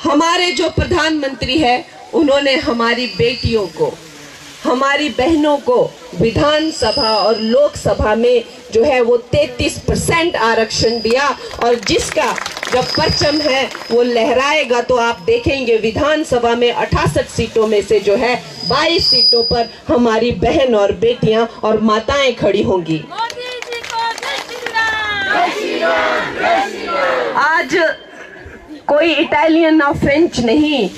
हमारे जो प्रधानमंत्री है उन्होंने हमारी बेटियों को, हमारी बहनों को विधानसभा और लोकसभा में जो है वो 33% आरक्षण दिया, और जिसका जब परचम है वो लहराएगा तो आप देखेंगे विधानसभा में 68 सीटों में से जो है 22 सीटों पर हमारी बहन और बेटियां और माताएं खड़ी होंगी। आज कोई इटालियन और फ्रेंच नहीं,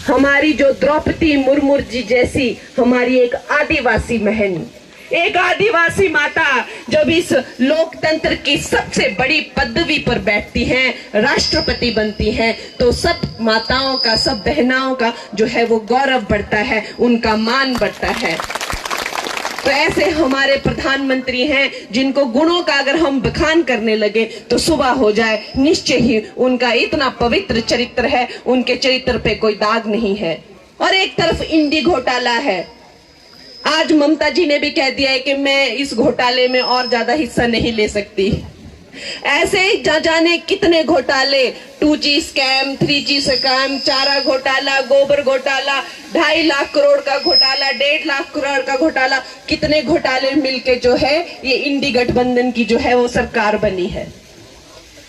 हमारी जो द्रौपदी मुर्मू जी जैसी हमारी एक आदिवासी बहन, एक आदिवासी माता जब इस लोकतंत्र की सबसे बड़ी पदवी पर बैठती हैं, राष्ट्रपति बनती हैं, तो सब माताओं का, सब बहनाओं का जो है वो गौरव बढ़ता है, उनका मान बढ़ता है। तो ऐसे हमारे प्रधानमंत्री हैं जिनको गुणों का अगर हम बखान करने लगे तो सुबह हो जाए, निश्चय ही उनका इतना पवित्र चरित्र है, उनके चरित्र पे कोई दाग नहीं है। और एक तरफ इंडी घोटाला है। आज ममता जी ने भी कह दिया है कि मैं इस घोटाले में और ज्यादा हिस्सा नहीं ले सकती। ऐसे जाने कितने घोटाले, 2G स्कैम, 3G स्कैम, चारा घोटाला, गोबर घोटाला, 2.5 लाख करोड़ का घोटाला, 1.5 लाख करोड़ का घोटाला, कितने घोटाले मिलके जो है ये इंडी गठबंधन की जो है वो सरकार बनी है।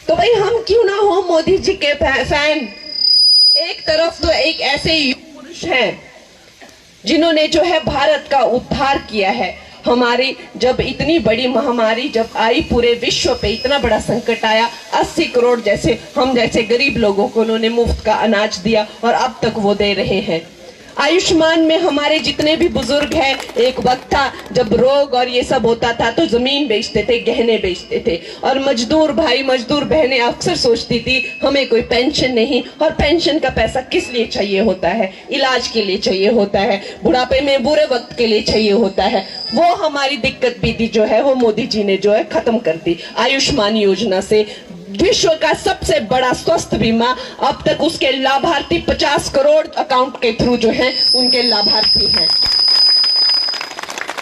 तो भाई हम क्यों ना हो मोदी जी के फैन। एक तरफ तो एक ऐसे पुरुष हैं जिन्होंने जो है भारत का उद्धार किया है। हमारी जब इतनी बड़ी महामारी जब आई, पूरे विश्व पे इतना बड़ा संकट आया, 80 करोड़ जैसे हम जैसे गरीब लोगों को उन्होंने मुफ्त का अनाज दिया और अब तक वो दे रहे हैं। आयुष्मान में हमारे जितने भी बुजुर्ग हैं, एक वक्त था जब रोग और ये सब होता था तो जमीन बेचते थे, गहने बेचते थे, और मजदूर भाई मजदूर बहनें अक्सर सोचती थी हमें कोई पेंशन नहीं, और पेंशन का पैसा किस लिए चाहिए होता है, इलाज के लिए चाहिए होता है, बुढ़ापे में बुरे वक्त के लिए चाहिए होता है। वो हमारी दिक्कत भी थी जो है वो मोदी जी ने जो है खत्म कर दी। आयुष्मान योजना से विश्व का सबसे बड़ा स्वास्थ्य बीमा, अब तक उसके लाभार्थी 50 करोड़ अकाउंट के थ्रू जो है उनके लाभार्थी हैं।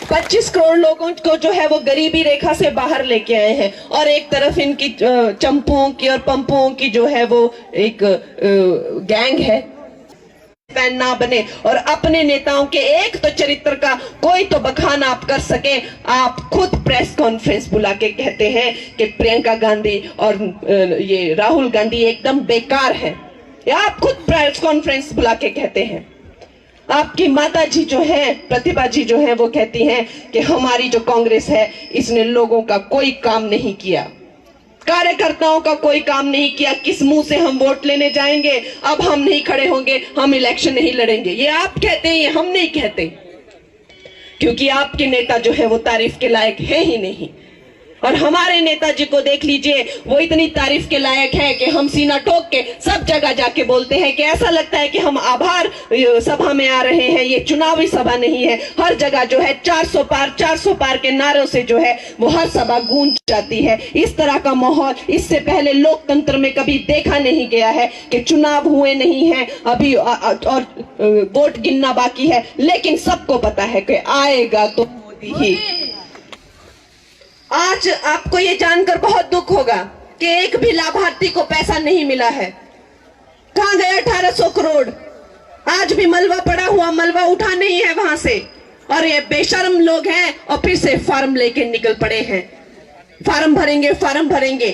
25 करोड़ लोगों को जो है वो गरीबी रेखा से बाहर लेके आए हैं, और एक तरफ इनकी चंपुओं की और पंपुओं की जो है वो एक गैंग है। फैन ना बने और अपने नेताओं के एक तो चरित्र का कोई तो बखान आप कर सके। आप खुद प्रेस कॉन्फ्रेंस बुला के कहते हैं कि प्रियंका गांधी और ये राहुल गांधी एकदम बेकार है, या आप खुद प्रेस कॉन्फ्रेंस बुला के कहते हैं। आपकी माता जी जो है, प्रतिभा जी जो है, वो कहती हैं कि हमारी जो कांग्रेस है इसने लोगों का कोई काम नहीं किया, कार्यकर्ताओं का कोई काम नहीं किया, किस मुंह से हम वोट लेने जाएंगे, अब हम नहीं खड़े होंगे, हम इलेक्शन नहीं लड़ेंगे। ये आप कहते हैं, ये हम नहीं कहते, क्योंकि आपके नेता जो है वो तारीफ के लायक है ही नहीं। और हमारे नेताजी को देख लीजिए, वो इतनी तारीफ के लायक है कि हम सीना ठोक के सब जगह जाके बोलते हैं कि ऐसा लगता है कि हम आभार सभा में आ रहे हैं, ये चुनावी सभा नहीं है। हर जगह जो है 400 पार के नारों से जो है वो हर सभा गूंज जाती है। इस तरह का माहौल इससे पहले लोकतंत्र में कभी देखा नहीं गया है कि चुनाव हुए नहीं है अभी और वोट गिनना बाकी है, लेकिन सबको पता है कि आएगा तो मोदी ही। आज आपको ये जानकर बहुत दुख होगा कि एक भी लाभार्थी को पैसा नहीं मिला है। कहां गया 1800 करोड़? आज भी मलबा पड़ा हुआ, मलबा उठा नहीं है वहां से, और ये बेशर्म लोग हैं और फिर से फार्म लेके निकल पड़े हैं। फार्म भरेंगे,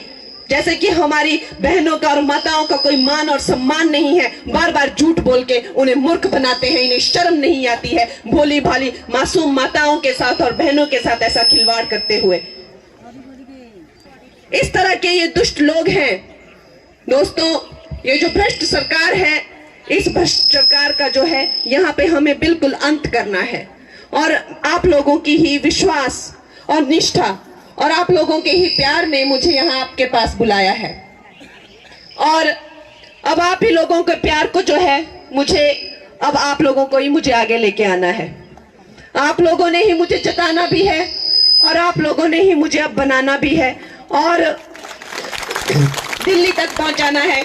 जैसे कि हमारी बहनों का और माताओं का कोई मान और सम्मान नहीं है। बार बार झूठ बोल के उन्हें मूर्ख बनाते हैं, इन्हें शर्म नहीं आती है भोली भाली मासूम माताओं के साथ और बहनों के साथ ऐसा खिलवाड़ करते हुए। इस तरह के ये दुष्ट लोग हैं। दोस्तों, ये जो भ्रष्ट सरकार है, इस भ्रष्ट सरकार का जो है यहाँ पे हमें बिल्कुल अंत करना है, और आप लोगों की ही विश्वास और निष्ठा और आप लोगों के ही प्यार ने मुझे यहाँ आपके पास बुलाया है, और अब आप ही लोगों के प्यार को जो है अब आप लोगों को ही मुझे आगे लेके आना है। आप लोगों ने ही मुझे जताना भी है, और आप लोगों ने ही मुझे अब बनाना भी है, और दिल्ली तक पहुंचाना है।